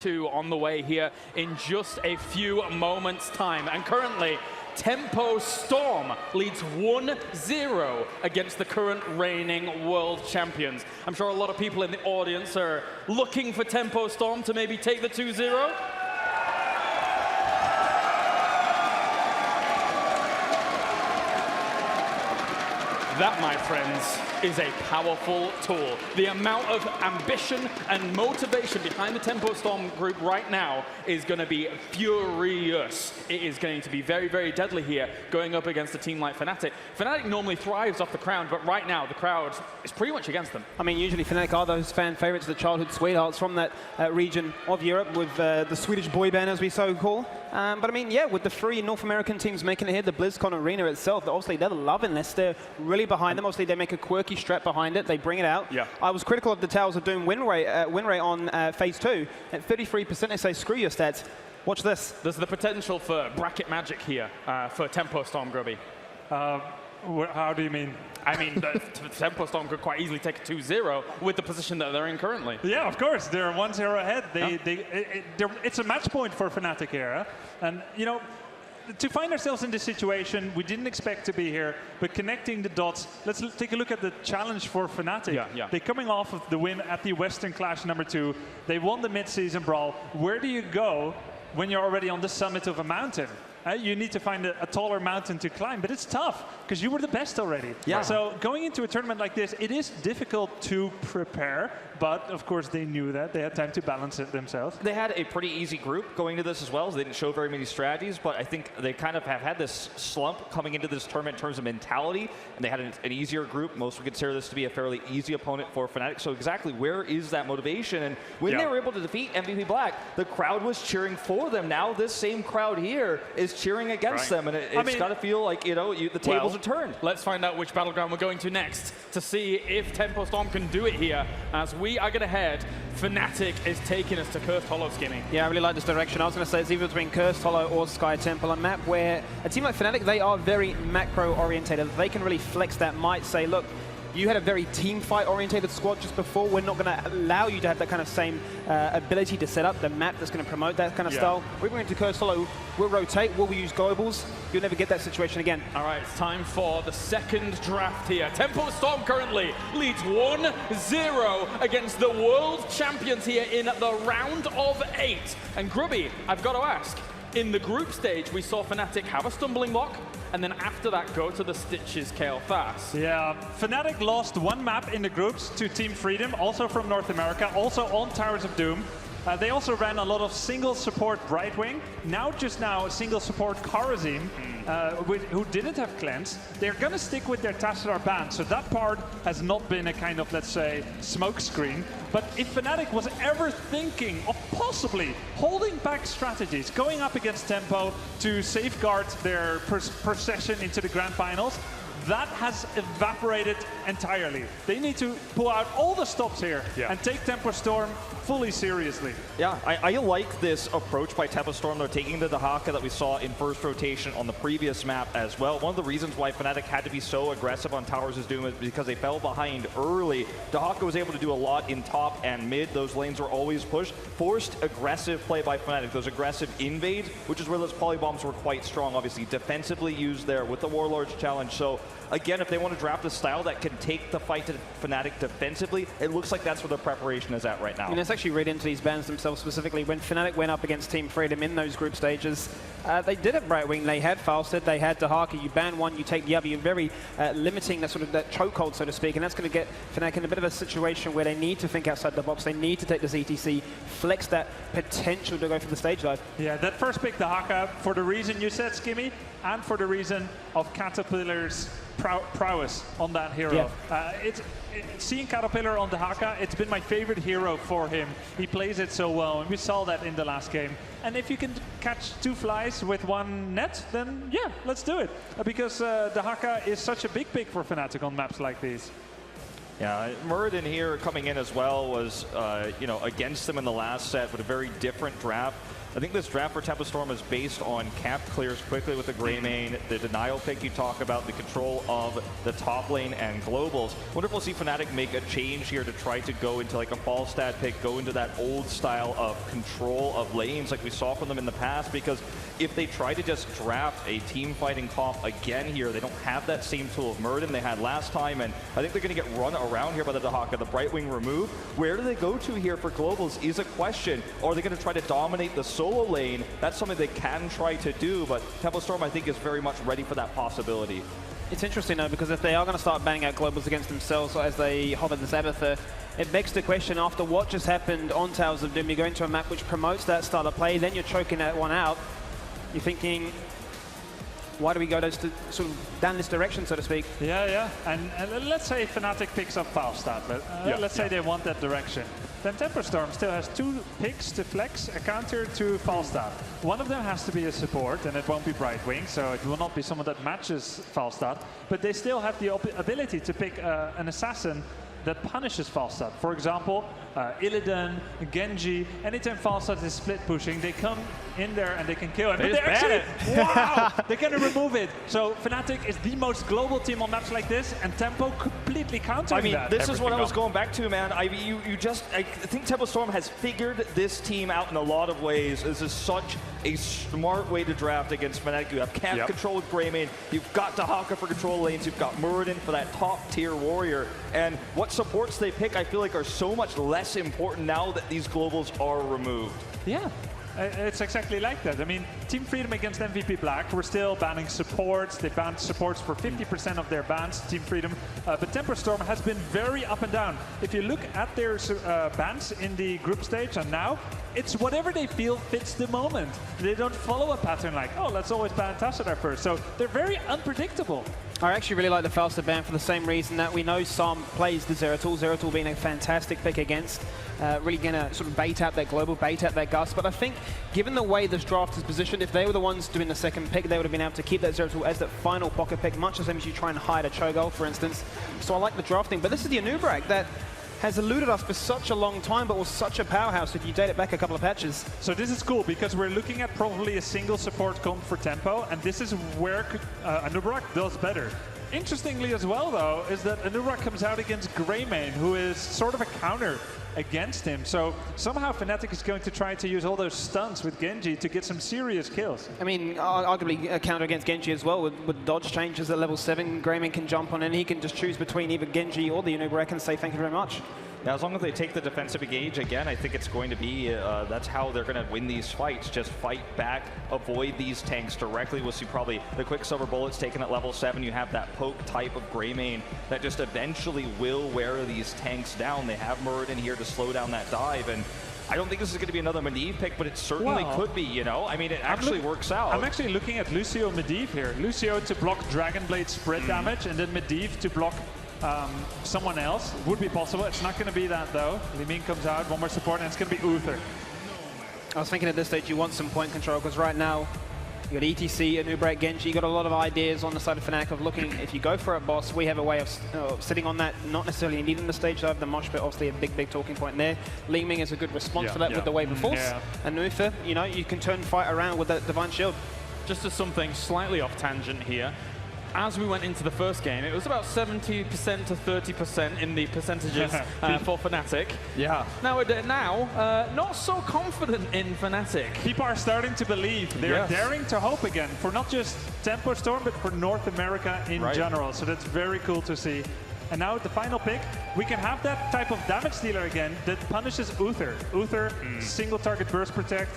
2 on the way here in just a few moments' time. And currently, Tempo Storm leads 1-0 against the current reigning world champions. I'm sure a lot of people in the audience are looking for Tempo Storm to maybe take the 2-0. That, my friends, is a powerful tool. The amount of ambition and motivation behind the Tempo Storm group right now is going to be furious. It is going to be very, very deadly here, going up against a team like Fnatic. Fnatic normally thrives off the crowd, but right now the crowd is pretty much against them. I mean, usually Fnatic are those fan favorites, the childhood sweethearts from that region of Europe, with the Swedish boy band, as we so call. But I mean, yeah, with the 3 North American teams making it here, the BlizzCon arena itself, obviously they're loving this. They're really behind them. Obviously, they make a quirky strat behind it. They bring it out. Yeah. I was critical of the Towers of Doom win rate on Phase 2. At 33%, they say, screw your stats. Watch this. There's the potential for bracket magic here for Tempo Storm, Grubby. How do you mean? I mean, the Tempo Storm could quite easily take a 2-0 with the position that they're in currently. Yeah, of course. They're 1-0 ahead. It's a match point for Fnatic here. And, you know, to find ourselves in this situation, we didn't expect to be here, but connecting the dots, let's take a look at the challenge for Fnatic. They're coming off of the win at the Western Clash #2. They won the mid-season brawl. Where do you go when you're already on the summit of a mountain? You need to find a taller mountain to climb, but it's tough because you were the best already. Yeah. So going into a tournament like this, it is difficult to prepare, but of course they knew that. They had time to balance it themselves. They had a pretty easy group going to this as well, so they didn't show very many strategies, but I think they kind of have had this slump coming into this tournament in terms of mentality, and they had an easier group. Most would consider this to be a fairly easy opponent for Fnatic, so exactly where is that motivation? And when they were able to defeat MVP Black, the crowd was cheering for them. Now this same crowd here is cheering against them, and it's got to feel like, you know, the tables are turned. Let's find out which battleground we're going to next to see if Tempo Storm can do it here. As we are going to head, Fnatic is taking us to Cursed Hollow, Skimmy. Yeah, I really like this direction. I was going to say it's either between Cursed Hollow or Sky Temple, a map where a team like Fnatic, they are very macro-orientated. They can really flex that might, say, look, you had a very team fight orientated squad just before. We're not going to allow you to have that kind of same ability to set up the map that's going to promote that kind of style. We're going to Cursed Hollow, we'll rotate, we'll use globals. You'll never get that situation again. All right, it's time for the second draft here. Tempo Storm currently leads 1-0 against the world champions here in the round of 8. And Grubby, I've got to ask, in the group stage, we saw Fnatic have a stumbling block, and then after that, go to the Stitches Kael'thas. Yeah, Fnatic lost 1 map in the groups to Team Freedom, also from North America, also on Towers of Doom. They also ran a lot of single support Brightwing. Just now, single support Kharazim, who didn't have cleanse. They're going to stick with their Tassadar ban, so that part has not been a kind of, let's say, smoke screen. But if Fnatic was ever thinking of possibly holding back strategies, going up against Tempo to safeguard their procession into the Grand Finals, that has evaporated entirely. They need to pull out all the stops here and take Tempo Storm fully seriously. Yeah, I like this approach by Tempo Storm. They're taking the Dahaka that we saw in first rotation on the previous map as well. One of the reasons why Fnatic had to be so aggressive on Towers of Doom is because they fell behind early. Dahaka was able to do a lot in top and mid. Those lanes were always pushed. Forced aggressive play by Fnatic. Those aggressive invades, which is where those polybombs were quite strong, obviously. Defensively used there with the Warlord's challenge. So again, if they want to draft a style that can take the fight to Fnatic defensively, it looks like that's where the preparation is at right now. I mean, let's actually read into these bans themselves specifically. When Fnatic went up against Team Freedom in those group stages, they did it Brightwing. They had Falstead, they had Dahaka. You ban one, you take the other. You're very limiting that sort of that chokehold, so to speak, and that's going to get Fnatic in a bit of a situation where they need to think outside the box. They need to take this ETC, flex that potential to go for the stage dive. Yeah, that first pick Dahaka, for the reason you said, Skimmy, and for the reason of Caterpillar's prowess on that hero. Seeing Caterpillar on Dahaka, it's been my favorite hero for him. He plays it so well, and we saw that in the last game. And if you can catch 2 flies with 1 net, then yeah, let's do it. Because Dahaka is such a big pick for Fnatic on maps like these. Yeah, Muradin here coming in as well was, you know, against them in the last set, but a very different draft. I think this draft for Tempestorm is based on camp clears quickly with the Greymane, the denial pick you talk about, the control of the top lane and globals. Wonder if we'll see Fnatic make a change here to try to go into like a Falstad pick, go into that old style of control of lanes like we saw from them in the past, because if they try to just draft a team fighting comp again here, they don't have that same tool of Muradin they had last time, and I think they're going to get run around here by the Dahaka. The Brightwing removed. Where do they go to here for globals is a question. Or are they going to try to dominate the solo lane? That's something they can try to do, but Tempestorm, I think, is very much ready for that possibility. It's interesting, though, because if they are going to start banning out globals against themselves as they hover the Zabitha, it begs the question, after what just happened on Towers of Doom, you go into a map which promotes that style of play, then you're choking that one out. You're thinking, why do we go sort of down this direction, so to speak? Yeah. And let's say Fnatic picks up Falstad. Let's say they want that direction. Then Tempestorm still has 2 picks to flex a counter to Falstad. One of them has to be a support, and it won't be Brightwing, so it will not be someone that matches Falstad. But they still have the ability to pick an assassin that punishes Falstad. For example, Illidan, Genji, anytime Falstad is split pushing, they come in there and they can kill him. But they actually, wow, they're going to remove it. So Fnatic is the most global team on maps like this, and Tempo completely countering that. I mean, this is what I was going back to, man. I think Tempestorm has figured this team out in a lot of ways. This is such a smart way to draft against Fnatic. You have camp control with Greymane, you've got Dahaka for control lanes, you've got Muradin for that top tier warrior, and what supports they pick I feel like are so much less important now that these globals are removed. Yeah. It's exactly like that. I mean, Team Freedom against MVP Black, we're still banning supports. They banned supports for 50% of their bans, Team Freedom. But Tempestorm has been very up and down. If you look at their bans in the group stage and now, it's whatever they feel fits the moment. They don't follow a pattern like, oh, let's always ban Tassadar first. So they're very unpredictable. I actually really like the Falstad ban for the same reason that we know Sam plays the Zeratul. Zeratul being a fantastic pick against, really going to sort of bait out that global, bait out that Gus. But I think, given the way this draft is positioned, if they were the ones doing the second pick, they would have been able to keep that Zeratul as that final pocket pick, much the same as you try and hide a Cho'Gall, for instance. So I like the drafting. But this is the Anub'arak that has eluded us for such a long time, but was such a powerhouse if you date it back a couple of patches. So this is cool, because we're looking at probably a single support comp for Tempo, and this is where Anub'arak does better. Interestingly as well, though, is that Anub'arak comes out against Greymane, who is sort of a counter against him. So somehow Fnatic is going to try to use all those stunts with Genji to get some serious kills. I mean, arguably a counter against Genji as well. With dodge changes at level 7, Greymane can jump on and he can just choose between either Genji or the Anub'arak and say thank you very much. Yeah, as long as they take the defensive engage, again, I think it's going to be, that's how they're going to win these fights. Just fight back, avoid these tanks directly. We'll see probably the Quicksilver bullets taken at level 7. You have that poke type of Greymane that just eventually will wear these tanks down. They have Muradin here to slow down that dive, and I don't think this is going to be another Medivh pick, but it certainly could be, you know? I mean, it actually works out. I'm actually looking at Lucio Medivh here. Lucio to block Dragon Blade spread damage, and then Medivh to block someone else. Would be possible. It's not going to be that, though. Limin comes out, one more support, and it's going to be Uther. I was thinking at this stage you want some point control, because right now you got ETC, Anub'arak, Genji. You got a lot of ideas on the side of Fnatic of looking, if you go for it, boss, we have a way of sitting on that, not necessarily needing the stage dive. The mosh pit, obviously a big talking point there. Li Ming is a good response for that with the wave of force. And Uther, you know, you can turn fight around with that Divine Shield. Just as something slightly off tangent here, as we went into the first game, it was about 70% to 30% in the percentages for Fnatic. Yeah. Now, not so confident in Fnatic. People are starting to believe. They're daring to hope again for not just Tempestorm, but for North America in general. So that's very cool to see. And now at the final pick, we can have that type of damage dealer again that punishes Uther. Uther, single target burst protect.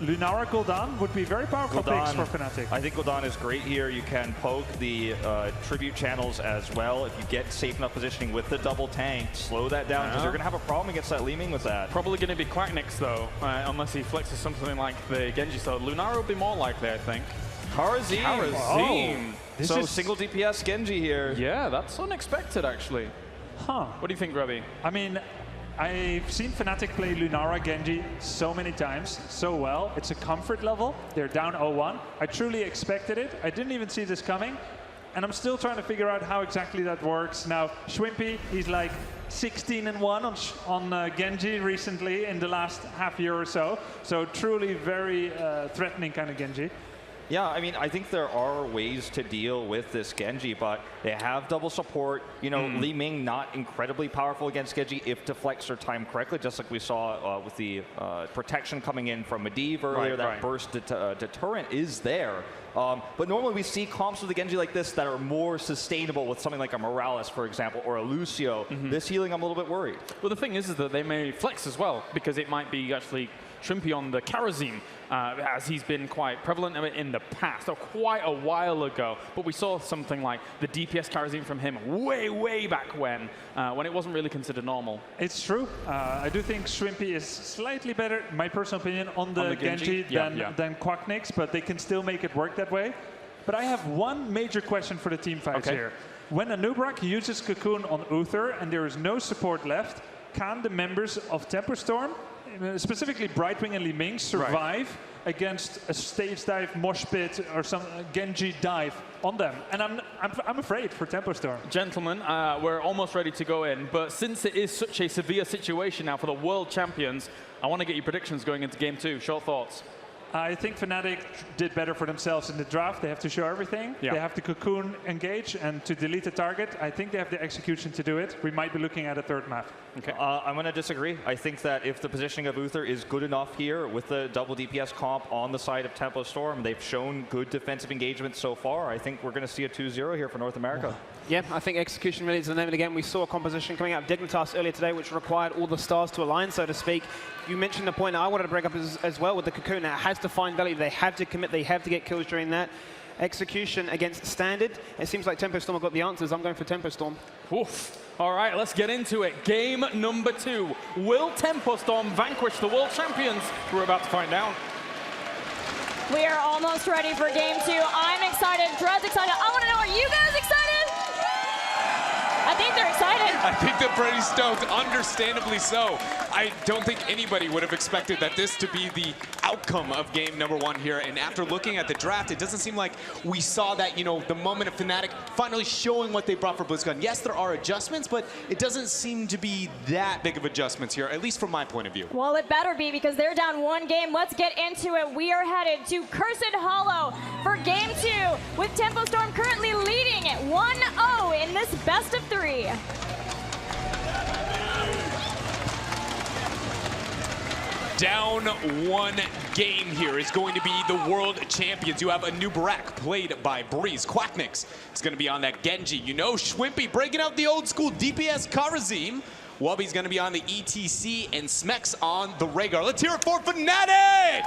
Lunara Gul'dan would be very powerful picks for Fnatic. I think Gul'dan is great here. You can poke the tribute channels as well. If you get safe enough positioning with the double tank, slow that down, because they're going to have a problem against that Li Ming with that. Probably going to be Quacknix, though, unless he flexes something like the Genji. So Lunara would be more likely, I think. Karazim. So single DPS Genji here. Yeah, that's unexpected, actually. Huh. What do you think, Grubby? I mean, I've seen Fnatic play Lunara Genji so many times, so well. It's a comfort level. They're down 0-1. I truly expected it. I didn't even see this coming. and I'm still trying to figure out how exactly that works. Now, Schwimpy, he's like 16-1 on Genji recently in the last half year or so. So truly very threatening kind of Genji. Yeah, I mean, I think there are ways to deal with this Genji, but they have double support. You know, Li Ming not incredibly powerful against Genji if deflects are timed correctly, just like we saw with the protection coming in from Medivh earlier. That burst deterrent is there. But normally we see comps with the Genji like this that are more sustainable with something like a Morales, for example, or a Lucio. This healing, I'm a little bit worried. Well, the thing is that they may flex as well, because it might be actually Shrimpy on the Karazim, as he's been quite prevalent in the past, or quite a while ago. But we saw something like the DPS Karazim from him way back when it wasn't really considered normal. It's true. I do think Shrimpy is slightly better, my personal opinion, on the Genji than Quacknix, but they can still make it work that way. But I have one major question for the team fights here. When Anub'arak uses Cocoon on Uther and there is no support left, can the members of Tempo Storm, specifically Brightwing and Li Ming, survive against a stage dive, mosh pit, or some Genji dive on them? And I'm afraid for Tempo Storm. Gentlemen, we're almost ready to go in, but since it is such a severe situation now for the world champions, I want to get your predictions going into game 2. Short thoughts. I think Fnatic did better for themselves in the draft. They have to show everything. They have to Cocoon engage and to delete the target. I think they have the execution to do it. We might be looking at a third map. Okay. I'm going to disagree. I think that if the positioning of Uther is good enough here with the double DPS comp on the side of Tempo Storm, they've shown good defensive engagement so far. I think we're going to see a 2-0 here for North America. Yeah, I think execution really is the name of the game. We saw a composition coming out of Dignitas earlier today, which required all the stars to align, so to speak. You mentioned the point I wanted to bring up as well with the Cocoon. It has to find value. They have to commit. They have to get kills during that. Execution against Standard. It seems like Tempo Storm have got the answers. I'm going for Tempo Storm. Oof. All right, let's get into it. Game number 2. Will Tempo Storm vanquish the world champions? We're about to find out. We are almost ready for game 2. I'm excited. Dred's excited. I want to know, are you guys excited? I think they're excited. I think they're pretty stoked, understandably so. I don't think anybody would have expected that this to be the outcome of game number 1 here. And after looking at the draft, it doesn't seem like we saw that, you know, the moment of Fnatic finally showing what they brought for BlizzCon. Yes, there are adjustments, but it doesn't seem to be that big of adjustments here, at least from my point of view. Well, it better be, because they're down 1 game. Let's get into it. We are headed to Cursed Hollow for game 2, with Tempo Storm currently leading at 1-0 in this best of 3. Down 1 game here is going to be the world champions. You have Anub'arak, played by Breeze. Quacknix is going to be on that Genji. You know, Schwimpy breaking out the old school DPS Karazim. Wubby's going to be on the ETC, and Smex on the Rhaegar. Let's hear it for Fnatic!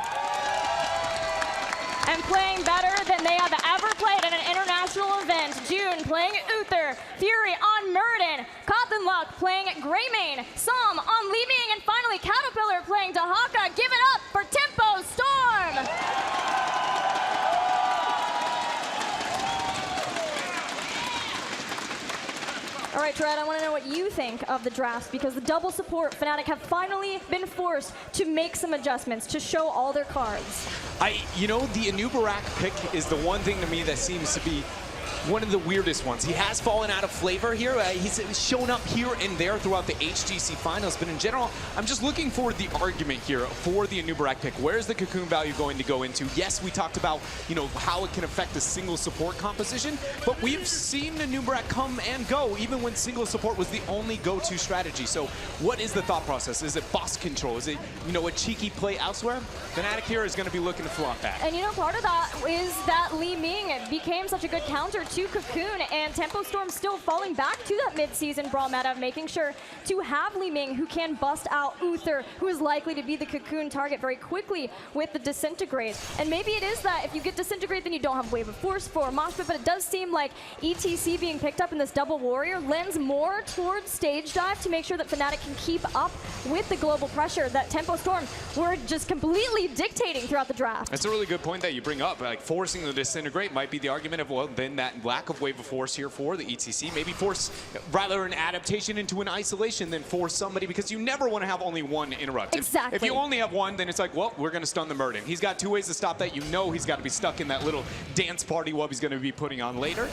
And playing better than they have ever played at an international event. June playing Uther, Fury on Murden, Cottonlock playing Greymane, Psalm on Li Ming, and finally Caterpillar playing Dahaka. Give it up for Tempo Storm! All right, Dred, I want to know what you think of the draft, because the double support Fnatic have finally been forced to make some adjustments to show all their cards. You know, the Anub'arak pick is the one thing to me that seems to be one of the weirdest ones. He has fallen out of flavor here. He's shown up here and there throughout the HGC finals, but in general, I'm just looking for the argument here for the Anub'arak pick. Where's the Cocoon value going to go into? Yes, we talked about, you know, how it can affect the single support composition, but we've seen Anub'arak come and go, even when single support was the only go-to strategy. So what is the thought process? Is it boss control? Is it, you know, a cheeky play elsewhere? Fnatic here is going to be looking to flaunt that. And you know, part of that is that Li Ming became such a good counter to Cocoon, and Tempo Storm still falling back to that mid-season brawl meta, making sure to have Li Ming, who can bust out Uther, who is likely to be the Cocoon target very quickly with the Disintegrate. And maybe it is that if you get Disintegrate, then you don't have Wave of Force for Mosh Pit, but it does seem like ETC being picked up in this double warrior lends more towards stage dive to make sure that Fnatic can keep up with the global pressure that Tempo Storm were just completely dictating throughout the draft. That's a really good point that you bring up. Like, forcing the Disintegrate might be the argument of, well, then that lack of Wave of Force here for the ETC. Maybe force rather an adaptation into an isolation than force somebody, because you never want to have only one interrupt. Exactly. If you only have one, then it's like, well, we're going to stun the Murden. He's got 2 ways to stop that. You know he's got to be stuck in that little dance party Wubby's going to be putting on later.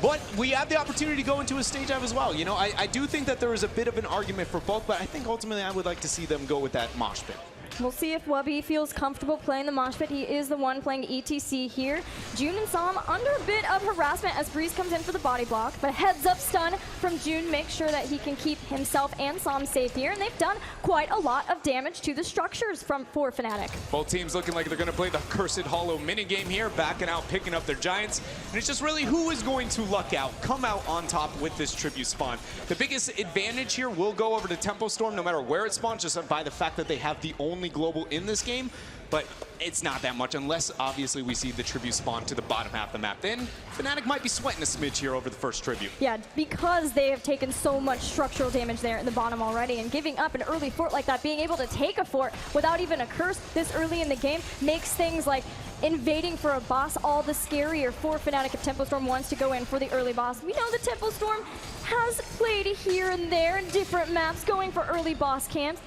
But we have the opportunity to go into a stage dive as well. You know, I do think that there is a bit of an argument for both, but I think ultimately I would like to see them go with that mosh pit. We'll see if Wubby feels comfortable playing the mosh pit. He is the one playing ETC here. June and Sam under a bit of harassment as Breeze comes in for the body block, but heads up stun from June makes sure that he can keep himself and Sam safe here, and they've done quite a lot of damage to the structures for Fnatic. Both teams looking like they're going to play the Cursed Hollow minigame here, backing out, picking up their Giants, and it's just really who is going to luck out, come out on top with this tribute spawn. The biggest advantage here will go over to Tempo Storm no matter where it spawns, just by the fact that they have the only global in this game, but it's not that much unless obviously we see the tribute spawn to the bottom half of the map. Then Fnatic might be sweating a smidge here over the first tribute. Yeah, because they have taken so much structural damage there in the bottom already, and giving up an early fort like that, being able to take a fort without even a curse this early in the game makes things like invading for a boss all the scarier for Fnatic if Tempo Storm wants to go in for the early boss. We know that Tempo Storm has played here and there in different maps going for early boss camps.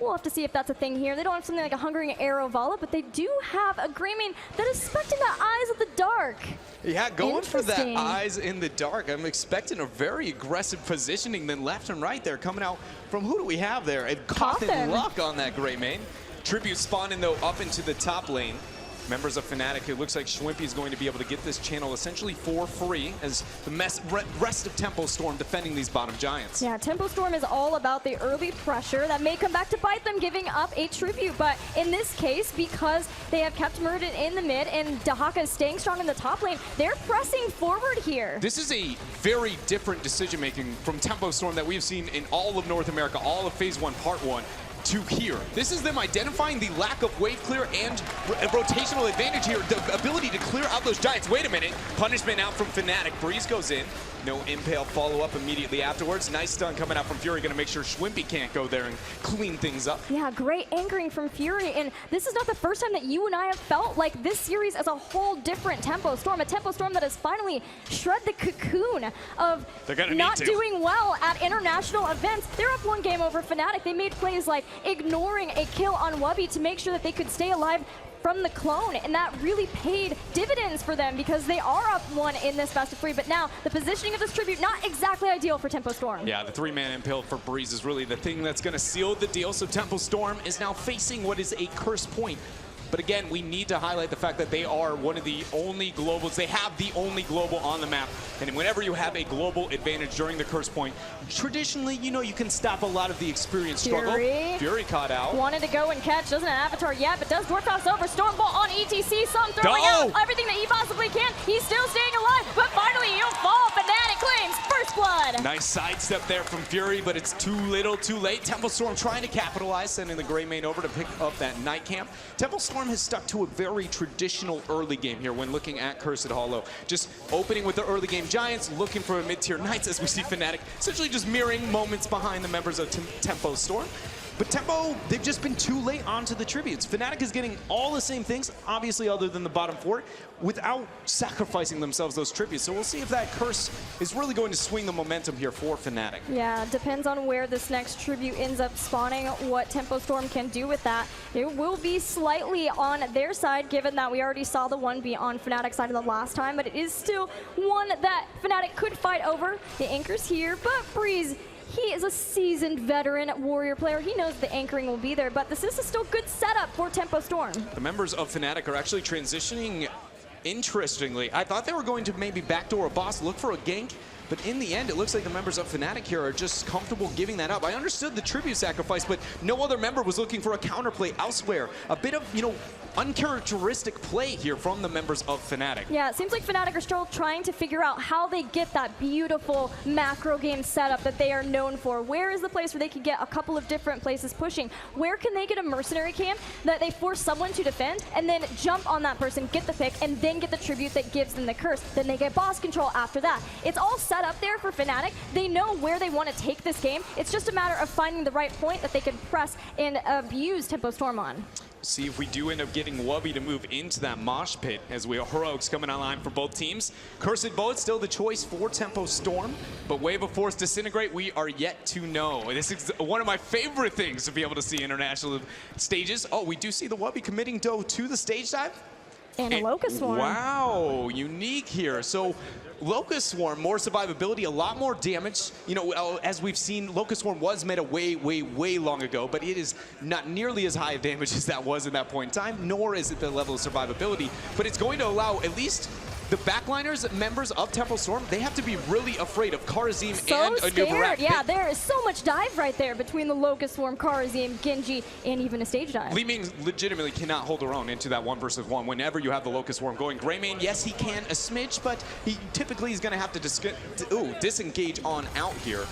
We'll have to see if that's a thing here. They don't have something like a Hungering Arrow Vala, but they do have a Greymane that is expecting the Eyes of the Dark. Yeah, going for that Eyes in the Dark. I'm expecting a very aggressive positioning then left and right there. Coming out from, who do we have there? A Cotton Luck on that Greymane. Tribute spawning though up into the top lane. Members of Fnatic, it looks like Schwimpy is going to be able to get this channel essentially for free as the rest of Tempo Storm defending these bottom Giants. Yeah, Tempo Storm is all about the early pressure that may come back to bite them, giving up a tribute. But in this case, because they have kept Muradin in the mid and Dahaka is staying strong in the top lane, they're pressing forward here. This is a very different decision-making from Tempo Storm that we've seen in all of North America, all of Phase 1, Part 1. To here. This is them identifying the lack of wave clear and rotational advantage here, the ability to clear out those Giants. Wait a minute, punishment out from Fnatic. Breeze goes in. No impale follow-up immediately afterwards. Nice stun coming out from Fury, gonna make sure Schwimpy can't go there and clean things up. Yeah, great anchoring from Fury, and this is not the first time that you and I have felt like this series as a whole different Tempo Storm, a Tempo Storm that has finally shred the cocoon of not doing well at international events. They're up one game over Fnatic. They made plays like ignoring a kill on Wubby to make sure that they could stay alive from the clone, and that really paid dividends for them because they are up one in this best of three. But now the positioning of this tribute not exactly ideal for Tempo Storm. Yeah, the three-man impale for Breeze is really the thing that's going to seal the deal. So Tempo Storm is now facing what is a curse point. But again, we need to highlight the fact that they are one of the only globals. They have the only global on the map. And whenever you have a global advantage during the curse point, traditionally, you know, you can stop a lot of the experience struggle. Fury caught out. Wanted to go and catch, doesn't have Avatar yet, but does Dwarf House over. Stormbolt on ETC, some throwing out everything that he possibly can. He's still staying alive, but finally he'll fall. Fnatic claims first blood. Nice sidestep there from Fury, but it's too little, too late. Tempo Storm trying to capitalize, sending the Greymane over to pick up that Night Camp. Tempo Storm has stuck to a very traditional early game here when looking at Cursed Hollow. Just opening with the early game Giants, looking for a mid-tier Knights as we see Fnatic essentially just mirroring moments behind the members of Tempo Storm. But Tempo, they've just been too late onto the tributes. Fnatic is getting all the same things, obviously other than the bottom fort, without sacrificing themselves those tributes. So we'll see if that curse is really going to swing the momentum here for Fnatic. Yeah, depends on where this next tribute ends up spawning, what Tempo Storm can do with that. It will be slightly on their side, given that we already saw the one be on Fnatic's side of the last time, but it is still one that Fnatic could fight over. The anchor's here, but Breeze, he is a seasoned veteran warrior player. He knows the anchoring will be there, but this is a still good setup for Tempo Storm. The members of Fnatic are actually transitioning interestingly. I thought they were going to maybe backdoor a boss, look for a gank, but in the end, it looks like the members of Fnatic here are just comfortable giving that up. I understood the tribute sacrifice, but no other member was looking for a counterplay elsewhere. A bit of, you know, uncharacteristic play here from the members of Fnatic. Yeah, it seems like Fnatic are still trying to figure out how they get that beautiful macro game setup that they are known for. Where is the place where they can get a couple of different places pushing? Where can they get a mercenary camp that they force someone to defend and then jump on that person, get the pick, and then get the tribute that gives them the curse? Then they get boss control after that. It's all set up there for Fnatic. They know where they want to take this game. It's just a matter of finding the right point that they can press and abuse Tempo Storm on. See if we do end up getting Wubby to move into that mosh pit as we have heroics coming online for both teams. Cursed Bullet still the choice for Tempo Storm, but Wave of Force Disintegrate, we are yet to know. This is one of my favorite things to be able to see international stages. Oh, we do see the Wubby committing though to the stage dive. And a Locust Swarm. Wow, unique here. So Locust Swarm, more survivability, a lot more damage. You know, as we've seen, Locust Swarm was meta way, way, way long ago, but it is not nearly as high of damage as that was in that point in time, nor is it the level of survivability. But it's going to allow at least the backliners, members of Tempo Storm, they have to be really afraid of Karazim and Anubarak. Yeah, there is so much dive right there between the Locust Swarm, Karazim, Genji, and even a stage dive. Li Ming legitimately cannot hold her own into that 1 versus 1 whenever you have the Locust Swarm going. Greymane, yes, he can a smidge, but he typically is going to have to disengage on out here.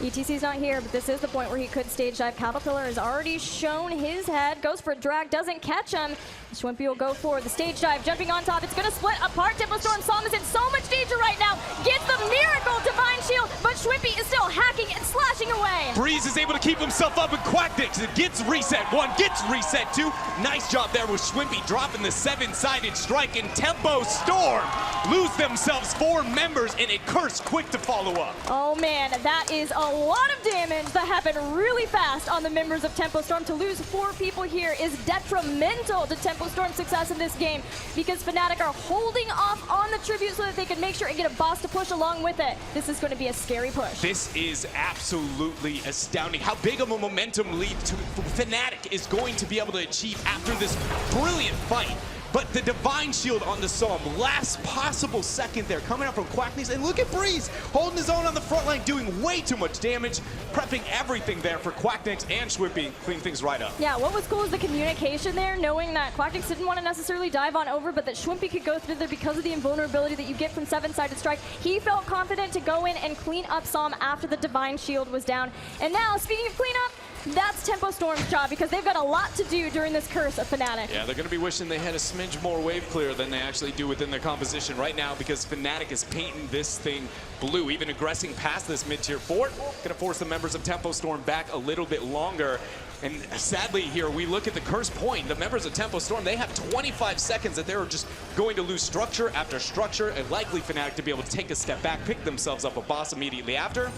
ETC's not here, but this is the point where he could stage dive. Caterpillar has already shown his head, goes for a drag, doesn't catch him. Schwimpy will go for the stage dive, jumping on top. It's going to split apart. Tempo Storm Psalm is in so much danger right now. Gets the miracle Divine Shield, but Schwimpy is still hacking and slashing away. Breeze is able to keep himself up, and Quacknix gets reset 1, gets reset 2. Nice job there with Schwimpy dropping the 7-sided strike, and Tempo Storm lose themselves 4 members in a curse quick to follow up. Oh man, that is a lot of damage that happened really fast on the members of Tempo Storm. To lose 4 people here is detrimental to Tempo Storm's success in this game, because Fnatic are holding off on the tribute so that they can make sure and get a boss to push along with it. This is going to be a scary push. This is absolutely astounding. How big of a momentum lead to Fnatic is going to be able to achieve after this brilliant fight. But the Divine Shield on the Psalm, last possible second there, coming up from Quacknix. And look at Breeze, holding his own on the front line, doing way too much damage, prepping everything there for Quacknix and Schwimpy, clean things right up. Yeah, what was cool is the communication there, knowing that Quacknix didn't want to necessarily dive on over, but that Schwimpy could go through there because of the invulnerability that you get from 7-sided strike. He felt confident to go in and clean up Psalm after the Divine Shield was down. And now, speaking of cleanup, that's Tempo Storm's job, because they've got a lot to do during this curse of Fnatic. Yeah, they're going to be wishing they had a smidge more wave clear than they actually do within their composition right now, because Fnatic is painting this thing blue, even aggressing past this mid-tier fort. Going to force the members of Tempo Storm back a little bit longer. And sadly here, we look at the curse point. The members of Tempo Storm, they have 25 seconds that they're just going to lose structure after structure, and likely Fnatic to be able to take a step back, pick themselves up a boss immediately after.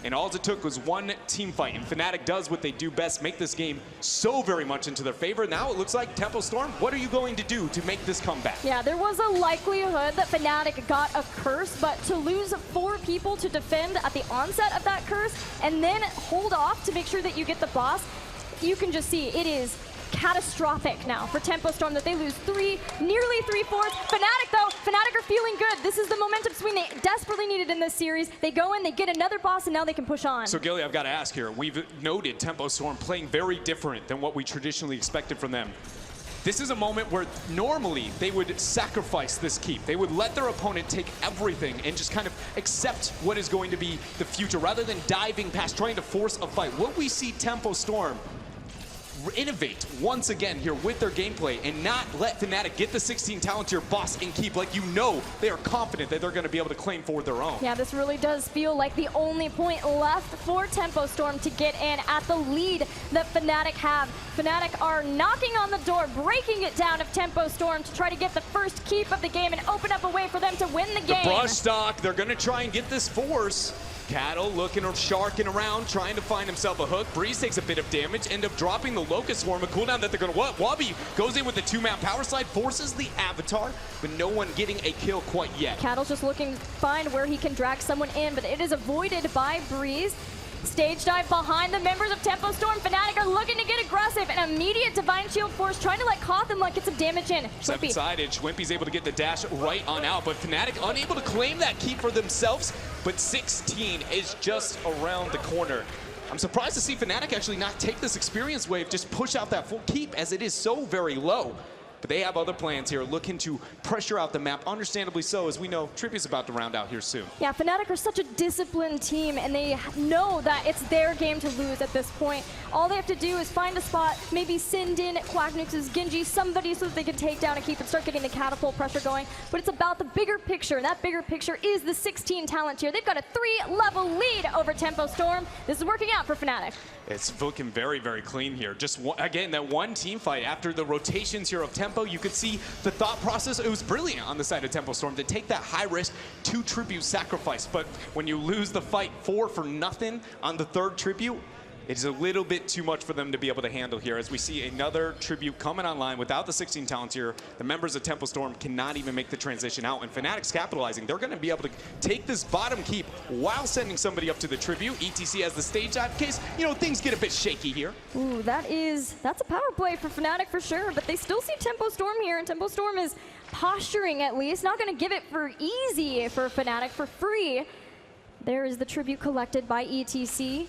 And all it took was 1 team fight, and Fnatic does what they do best, make this game so very much into their favor. Now it looks like Tempo Storm, what are you going to do to make this comeback? Yeah, there was a likelihood that Fnatic got a curse, but to lose 4 people to defend at the onset of that curse, and then hold off to make sure that you get the boss, you can just see it is catastrophic now for Tempo Storm that they lose nearly 3/4. Fnatic though, Fnatic are feeling good. This is the momentum swing they desperately needed in this series. They go in, they get another boss, and now they can push on. So Gilly, I've got to ask here, we've noted Tempo Storm playing very different than what we traditionally expected from them. This is a moment where normally they would sacrifice this keep. They would let their opponent take everything and just kind of accept what is going to be the future rather than diving past, trying to force a fight. Will we see Tempo Storm innovate once again here with their gameplay and not let Fnatic get the 16 talent tier boss and keep, like, you know, they are confident that they're going to be able to claim for their own? Yeah, this really does feel like the only point left for Tempo Storm to get in at the lead that Fnatic have. Fnatic are knocking on the door, breaking it down of Tempo Storm to try to get the first keep of the game and open up a way for them to win the game. The brush stock, they're going to try and get this force. Cattle looking or sharking around, trying to find himself a hook. Breeze takes a bit of damage, end up dropping the Locust Swarm, a cooldown that they're going to what? Wabi goes in with the 2-map power slide, forces the Avatar, but no one getting a kill quite yet. Cattle's just looking to find where he can drag someone in, but it is avoided by Breeze. Stage dive behind the members of Tempo Storm. Fnatic are looking to get aggressive. An immediate Divine Shield force trying to let Cawthon get some damage in. 7-sided, Schwimpy's able to get the dash right on out, but Fnatic unable to claim that keep for themselves, but 16 is just around the corner. I'm surprised to see Fnatic actually not take this experience wave, just push out that full keep as it is so very low. But they have other plans here, looking to pressure out the map, understandably so, as we know Trippy's about to round out here soon. Yeah, Fnatic are such a disciplined team, and they know that it's their game to lose at this point. All they have to do is find a spot, maybe send in Quacknix's Genji, somebody so that they can take down and keep and start getting the catapult pressure going. But it's about the bigger picture, and that bigger picture is the 16 talent tier. They've got a 3-level lead over Tempo Storm. This is working out for Fnatic. It's looking very, very clean here. Just, again, that one team fight after the rotations here of Tempo, you could see the thought process. It was brilliant on the side of Tempo Storm to take that high risk 2 tribute sacrifice. But when you lose the fight 4 for nothing on the 3rd tribute, It's a little bit too much for them to be able to handle here. As we see another tribute coming online without the 16 talents here, the members of Tempo Storm cannot even make the transition out, and Fnatic's capitalizing. They're going to be able to take this bottom keep while sending somebody up to the tribute. ETC has the stage dive in case, you know, things get a bit shaky here. Ooh, that's a power play for Fnatic for sure, but they still see Tempo Storm here, and Tempo Storm is posturing at least. Not going to give it for easy for Fnatic for free. There is the tribute collected by ETC.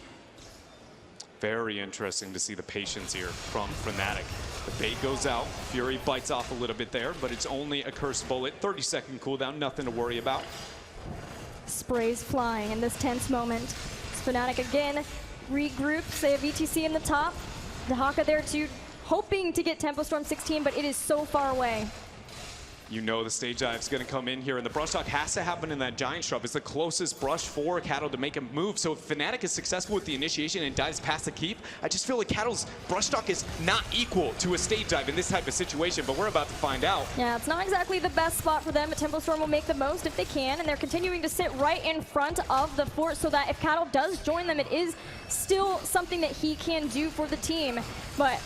Very interesting to see the patience here from Fnatic. The bait goes out, Fury bites off a little bit there, but it's only a cursed bullet. 30-second cooldown, nothing to worry about. Sprays flying in this tense moment. Fnatic again regroups. They have ETC in the top. The Haka there too, hoping to get Tempo Storm 16, but it is so far away. You know the stage dive's going to come in here, and the brush talk has to happen in that giant shrub. It's the closest brush for Cattle to make a move. So if Fnatic is successful with the initiation and dives past the keep, I just feel like Cattle's brush talk is not equal to a stage dive in this type of situation, but we're about to find out. Yeah, it's not exactly the best spot for them, but Tempo Storm will make the most if they can, and they're continuing to sit right in front of the fort so that if Cattle does join them, it is still something that he can do for the team. But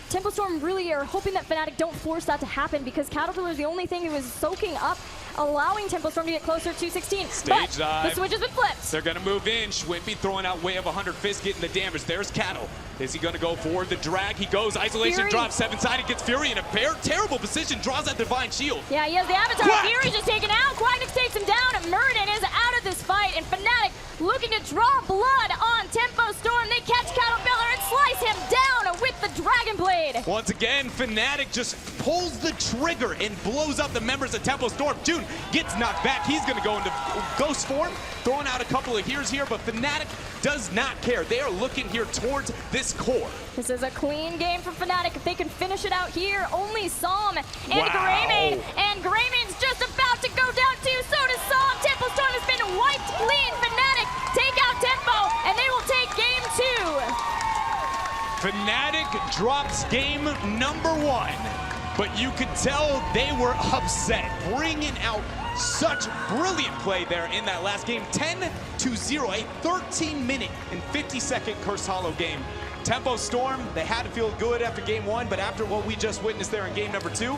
Tempo Storm really are hoping that Fnatic don't force that to happen, because Caterpillar is the only thing who is soaking up, allowing Tempo Storm to get closer to 16. Stage dive. The switch has been flipped. They're going to move in. Schwimpy throwing out way of 100 fists, getting the damage. There's Cattle. Is he going to go forward? The drag, he goes. Isolation Fury. drops, 7-sided, gets Fury in a terrible position, draws that Divine Shield. Yeah, he has the Avatar. Quack. Fury's just taken out. Quacknix takes him down. Murden is out of this fight, and Fnatic looking to draw blood on Tempo Storm. They catch Caterpillar and slice him down with the Dragon Blade. Once again, Fnatic just pulls the trigger and blows up the members of Tempo Storm. June gets knocked back. He's going to go into ghost form, throwing out a couple of heroes here, but Fnatic does not care. They are looking here towards this core. This is a clean game for Fnatic. If they can finish it out here, only Psalm and Wow. Greymane. And Greymane's just about to go down too. So does Psalm. Tempo Storm has been wiped clean. Fnatic take out Tempo, and they will take game 2. Fnatic drops game number 1, but you could tell they were upset, bringing out such brilliant play there in that last game. 10-0, a 13-minute and 50-second Cursed Hollow game. Tempo Storm, they had to feel good after game 1, but after what we just witnessed there in game number 2,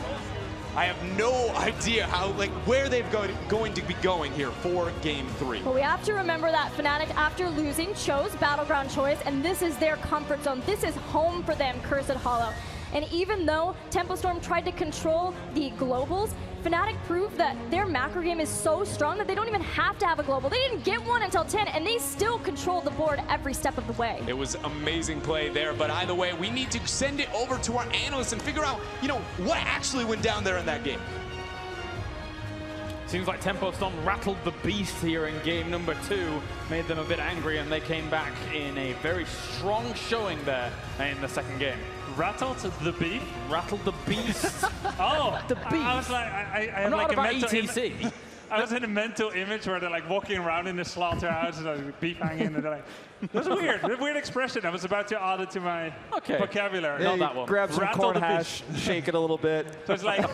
I have no idea where they're going to be going here for game 3. But we have to remember that Fnatic, after losing, chose Battleground choice, and this is their comfort zone. This is home for them, Cursed Hollow. And even though Tempo Storm tried to control the globals, Fnatic proved that their macro game is so strong that they don't even have to have a global. They didn't get one until 10, and they still controlled the board every step of the way. It was amazing play there, but either way, we need to send it over to our analysts and figure out, what actually went down there in that game. Seems like Tempo Storm rattled the beast here in game number 2, made them a bit angry, and they came back in a very strong showing there in the second game. Rattled the beef? Rattled the beast. Oh, the beast. I was like, I I'm had not like a about mental ETC. I was in a mental image where they're like walking around in the slaughterhouse and like beef hanging, and they're like, that's a weird expression. I was about to add it to my vocabulary. Not that one. Grab some Rattle corn the hash, shake it a little bit. So it's like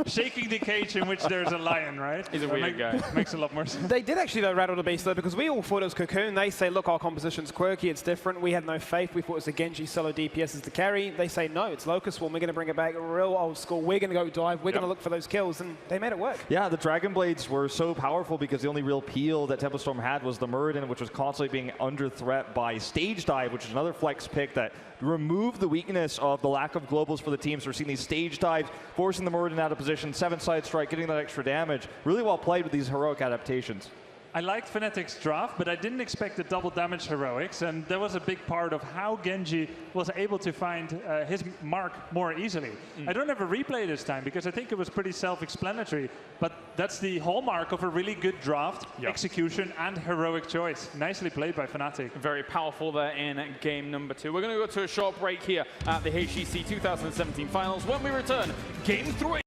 shaking the cage in which there's a lion, right? He's a weird guy. Makes a lot more sense. They did actually, though, rattle the beast, though, because we all thought it was Cocoon. They say, look, our composition's quirky, it's different. We had no faith. We thought it was a Genji solo DPS as the carry. They say, no, it's Locust Swarm. We're going to bring it back real old school. We're going to go dive. We're going to look for those kills, and they made it work. Yeah, the Dragon Blades were so powerful because the only real peel that Tempo Storm had was the Muradin, which was constantly being under threat by Stage Dive, which is another flex pick that removed the weakness of the lack of globals for the teams. We're seeing these Stage Dives, forcing the Muradin out of position, 7-side strike, getting that extra damage. Really well played with these heroic adaptations. I liked Fnatic's draft, but I didn't expect the double damage heroics, and that was a big part of how Genji was able to find his mark more easily. I don't have a replay this time because I think it was pretty self-explanatory, but that's the hallmark of a really good draft, execution, and heroic choice. Nicely played by Fnatic. Very powerful there in game number 2. We're going to go to a short break here at the HGC 2017 Finals. When we return, game 3.